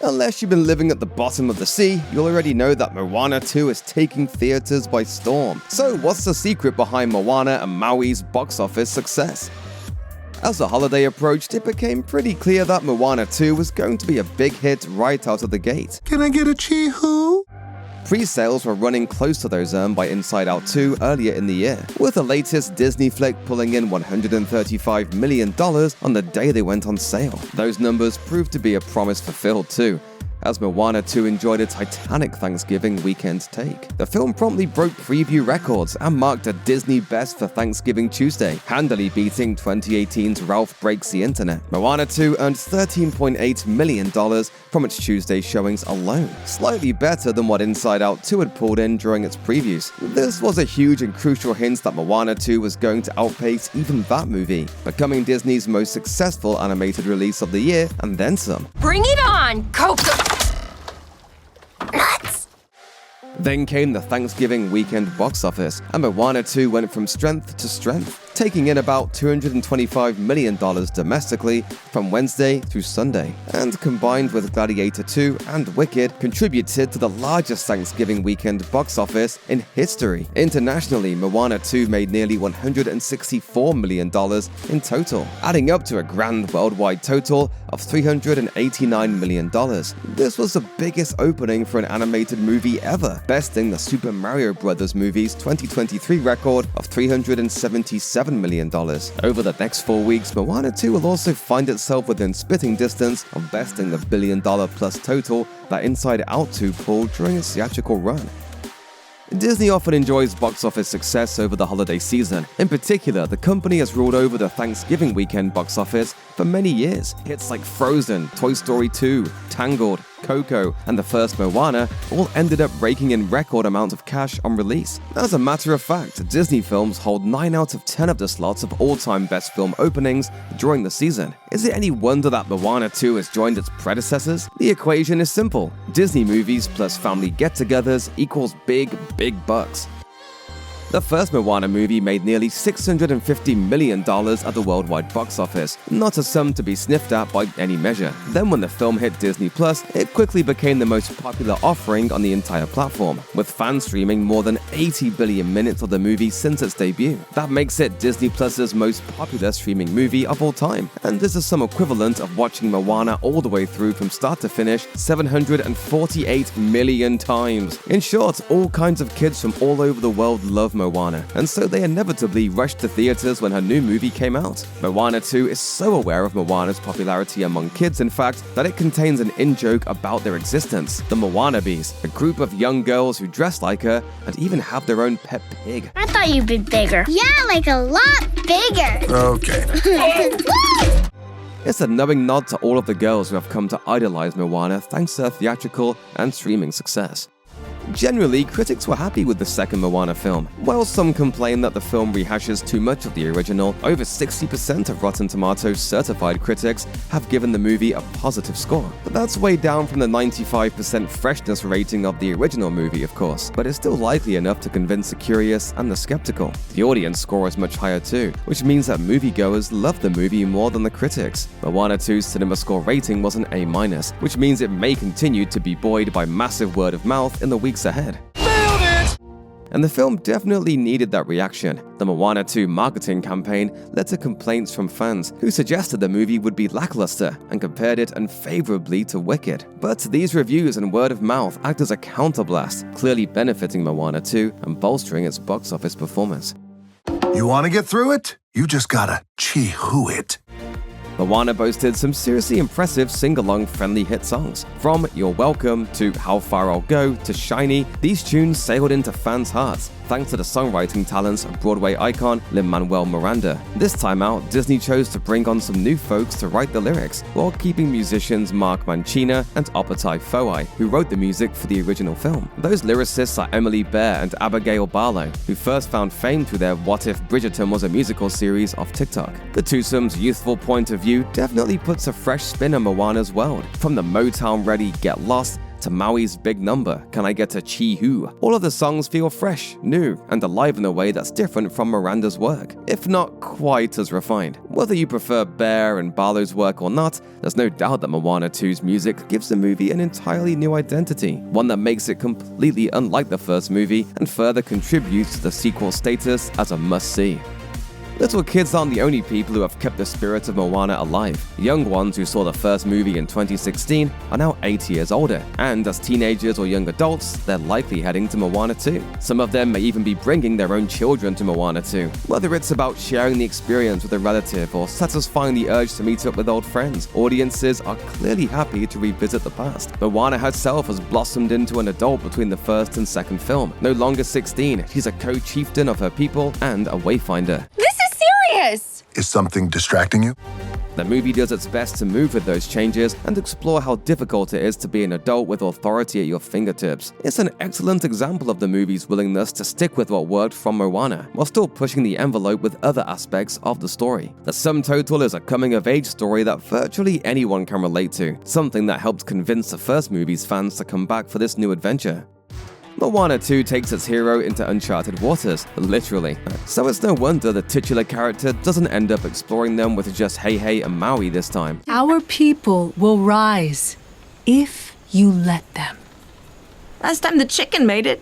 Unless you've been living at the bottom of the sea, you'll already know that Moana 2 is taking theaters by storm. So what's the secret behind Moana and Maui's box office success? As the holiday approached, it became pretty clear that Moana 2 was going to be a big hit right out of the gate. Can I get a chee-hoo? Pre-sales were running close to those earned by Inside Out 2 earlier in the year, with the latest Disney flick pulling in $135 million on the day they went on sale. Those numbers proved to be a promise fulfilled too, as Moana 2 enjoyed a titanic Thanksgiving weekend take. The film promptly broke preview records and marked a Disney best for Thanksgiving Tuesday, handily beating 2018's Ralph Breaks the Internet. Moana 2 earned $13.8 million from its Tuesday showings alone, slightly better than what Inside Out 2 had pulled in during its previews. This was a huge and crucial hint that Moana 2 was going to outpace even that movie, becoming Disney's most successful animated release of the year and then some. Bring it on, Coco! Then came the Thanksgiving weekend box office, and Moana 2 went from strength to strength, taking in about $225 million domestically from Wednesday through Sunday, and combined with Gladiator 2 and Wicked, contributed to the largest Thanksgiving weekend box office in history. Internationally, Moana 2 made nearly $164 million in total, adding up to a grand worldwide total of $389 million. This was the biggest opening for an animated movie ever, besting the Super Mario Bros. Movie's 2023 record of $377 million. Over the next 4 weeks, Moana 2 will also find itself within spitting distance of besting the $1 billion plus total that Inside Out 2 pulled during its theatrical run. Disney often enjoys box office success over the holiday season. In particular, the company has ruled over the Thanksgiving weekend box office for many years. Hits like Frozen, Toy Story 2, Tangled, Coco, and the first Moana all ended up raking in record amounts of cash on release. As a matter of fact, Disney films hold 9 out of 10 of the slots of all-time best film openings during the season. Is it any wonder that Moana 2 has joined its predecessors? The equation is simple. Disney movies plus family get-togethers equals big bucks. The first Moana movie made nearly $650 million at the worldwide box office, not a sum to be sniffed at by any measure. Then when the film hit Disney+, it quickly became the most popular offering on the entire platform, with fans streaming more than 80 billion minutes of the movie since its debut. That makes it Disney+'s most popular streaming movie of all time, and this is some equivalent of watching Moana all the way through from start to finish 748 million times. In short, all kinds of kids from all over the world love Moana, and so they inevitably rushed to theaters when her new movie came out. Moana 2 is so aware of Moana's popularity among kids, in fact, that it contains an in-joke about their existence, the Moanabes, a group of young girls who dress like her and even have their own pet pig. I thought you'd be bigger. Yeah, like a lot bigger. Okay. It's a knowing nod to all of the girls who have come to idolize Moana thanks to her theatrical and streaming success. Generally, critics were happy with the second Moana film. While some complain that the film rehashes too much of the original, over 60% of Rotten Tomatoes certified critics have given the movie a positive score. But that's way down from the 95% freshness rating of the original movie, of course, but it's still likely enough to convince the curious and the skeptical. The audience score is much higher too, which means that moviegoers love the movie more than the critics. Moana 2's cinema score rating was an A-, which means it may continue to be buoyed by massive word of mouth in the weeks ahead. Nailed it! And the film definitely needed that reaction. The Moana 2 marketing campaign led to complaints from fans who suggested the movie would be lackluster and compared it unfavorably to Wicked. But these reviews and word of mouth act as a counterblast, clearly benefiting Moana 2 and bolstering its box office performance. You want to get through it? You just gotta chee-hoo it. Moana boasted some seriously impressive sing-along friendly hit songs. From You're Welcome to How Far I'll Go to Shiny, these tunes sailed into fans' hearts, thanks to the songwriting talents of Broadway icon Lin-Manuel Miranda. This time out, Disney chose to bring on some new folks to write the lyrics, while keeping musicians Mark Mancina and Oppatai Foai, who wrote the music for the original film. Those lyricists are Emily Bear and Abigail Barlow, who first found fame through their What If Bridgerton Was a Musical series off TikTok. The twosome's youthful point of view definitely puts a fresh spin on Moana's world, from the Motown-ready Get Lost to to Maui's Big Number, Can I Get a Chee-Hoo. All of the songs feel fresh, new, and alive in a way that's different from Miranda's work, if not quite as refined. Whether you prefer Bear and Barlow's work or not, there's no doubt that Moana 2's music gives the movie an entirely new identity, one that makes it completely unlike the first movie and further contributes to the sequel status as a must-see. Little kids aren't the only people who have kept the spirit of Moana alive. Young ones who saw the first movie in 2016 are now 8 years older, and as teenagers or young adults, they're likely heading to Moana 2. Some of them may even be bringing their own children to Moana 2. Whether it's about sharing the experience with a relative or satisfying the urge to meet up with old friends, audiences are clearly happy to revisit the past. Moana herself has blossomed into an adult between the first and second film. No longer 16, she's a co-chieftain of her people and a wayfinder. Is something distracting you? The movie does its best to move with those changes and explore how difficult it is to be an adult with authority at your fingertips. It's an excellent example of the movie's willingness to stick with what worked from Moana, while still pushing the envelope with other aspects of the story. The sum total is a coming-of-age story that virtually anyone can relate to, something that helped convince the first movie's fans to come back for this new adventure. Moana 2 takes its hero into uncharted waters, literally. So it's no wonder the titular character doesn't end up exploring them with just Hey and Maui this time. Our people will rise if you let them. Last time the chicken made it.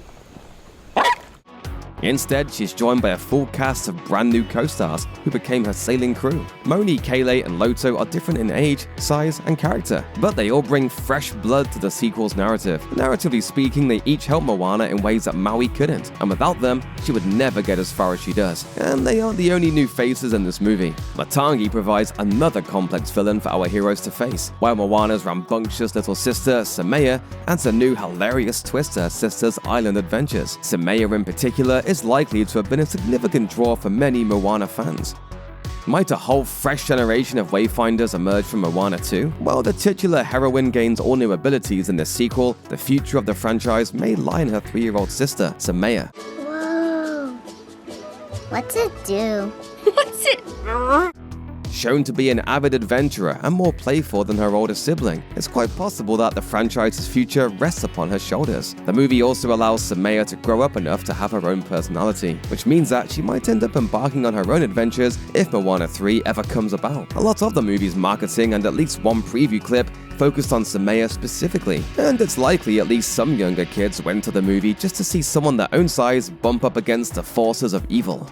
Instead, she's joined by a full cast of brand new co-stars who became her sailing crew. Moni, Kele, and Loto are different in age, size, and character, but they all bring fresh blood to the sequel's narrative. Narratively speaking, they each help Moana in ways that Maui couldn't, and without them, she would never get as far as she does. And they aren't the only new faces in this movie. Matangi provides another complex villain for our heroes to face, while Moana's rambunctious little sister, Simea, adds a new hilarious twist to her sister's island adventures. Simea in particular is likely to have been a significant draw for many Moana fans. Might a whole fresh generation of Wayfinders emerge from Moana 2? While the titular heroine gains all new abilities in this sequel, the future of the franchise may lie in her 3-year-old sister, Simea. Whoa. What's it do? What's it? Shown to be an avid adventurer and more playful than her older sibling, it's quite possible that the franchise's future rests upon her shoulders. The movie also allows Simea to grow up enough to have her own personality, which means that she might end up embarking on her own adventures if Moana 3 ever comes about. A lot of the movie's marketing and at least one preview clip focused on Simea specifically, and it's likely at least some younger kids went to the movie just to see someone their own size bump up against the forces of evil.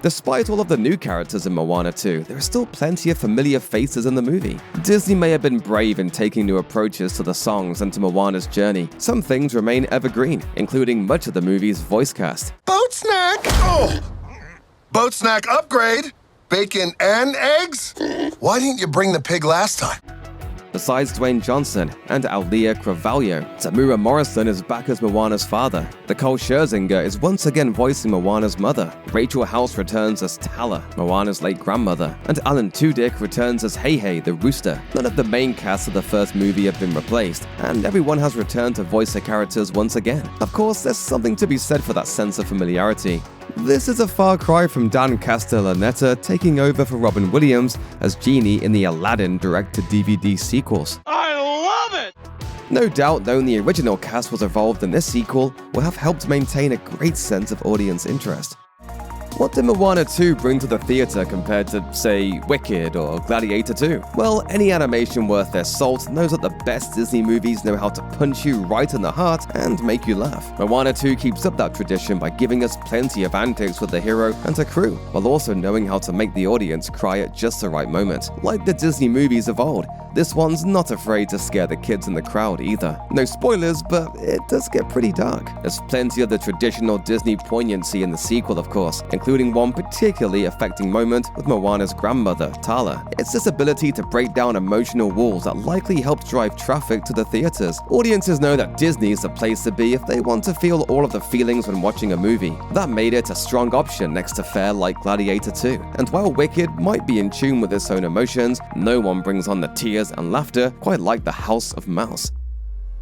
Despite all of the new characters in Moana 2, there are still plenty of familiar faces in the movie. Disney may have been brave in taking new approaches to the songs and to Moana's journey. Some things remain evergreen, including much of the movie's voice cast. Boat snack! Oh! Boat snack upgrade! Bacon and eggs? Why didn't you bring the pig last time? Besides Dwayne Johnson and Aulia Cravalho, Tamura Morrison is back as Moana's father. Nicole Scherzinger is once again voicing Moana's mother. Rachel House returns as Tala, Moana's late grandmother. And Alan Tudyk returns as Hey the rooster. None of the main cast of the first movie have been replaced, and everyone has returned to voice their characters once again. Of course, there's something to be said for that sense of familiarity. This is a far cry from Dan Castellaneta taking over for Robin Williams as Genie in the Aladdin direct-to-DVD sequels. I love it! No doubt, though, the original cast was involved in this sequel will have helped maintain a great sense of audience interest. What did Moana 2 bring to the theater compared to, say, Wicked or Gladiator 2? Well, any animation worth their salt knows that the best Disney movies know how to punch you right in the heart and make you laugh. Moana 2 keeps up that tradition by giving us plenty of antics with the hero and her crew, while also knowing how to make the audience cry at just the right moment. Like the Disney movies of old, this one's not afraid to scare the kids in the crowd either. No spoilers, but it does get pretty dark. There's plenty of the traditional Disney poignancy in the sequel, of course, including one particularly affecting moment with Moana's grandmother, Tala. It's this ability to break down emotional walls that likely helped drive traffic to the theaters. Audiences know that Disney is the place to be if they want to feel all of the feelings when watching a movie. That made it a strong option next to fare like Gladiator 2. And while Wicked might be in tune with its own emotions, no one brings on the tears and laughter quite like the House of Mouse.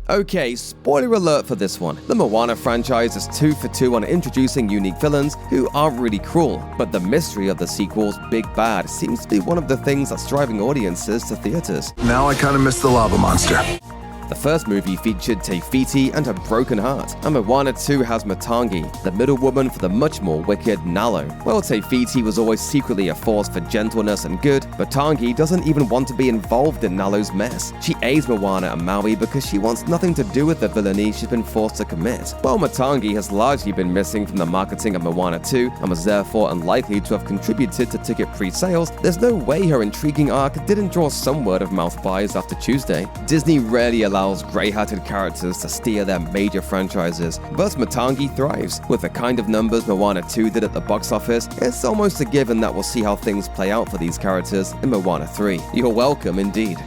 Okay, spoiler alert for this one. The Moana franchise is 2 for 2 on introducing unique villains who aren't really cruel, but the mystery of the sequel's big bad seems to be one of the things that's driving audiences to theaters. Now I kind of miss the lava monster. The first movie featured Te and her broken heart, and Moana 2 has Matangi, the middle woman for the much more wicked Nalo. While Te was always secretly a force for gentleness and good, Matangi doesn't even want to be involved in Nalo's mess. She aids Moana and Maui because she wants nothing to do with the villainy she's been forced to commit. While Matangi has largely been missing from the marketing of Moana 2 and was therefore unlikely to have contributed to ticket pre-sales, there's no way her intriguing arc didn't draw some word-of-mouth buys after Tuesday. Disney rarely allows grey-hatted characters to steer their major franchises, but Matangi thrives. With the kind of numbers Moana 2 did at the box office, it's almost a given that we'll see how things play out for these characters in Moana 3. You're welcome indeed.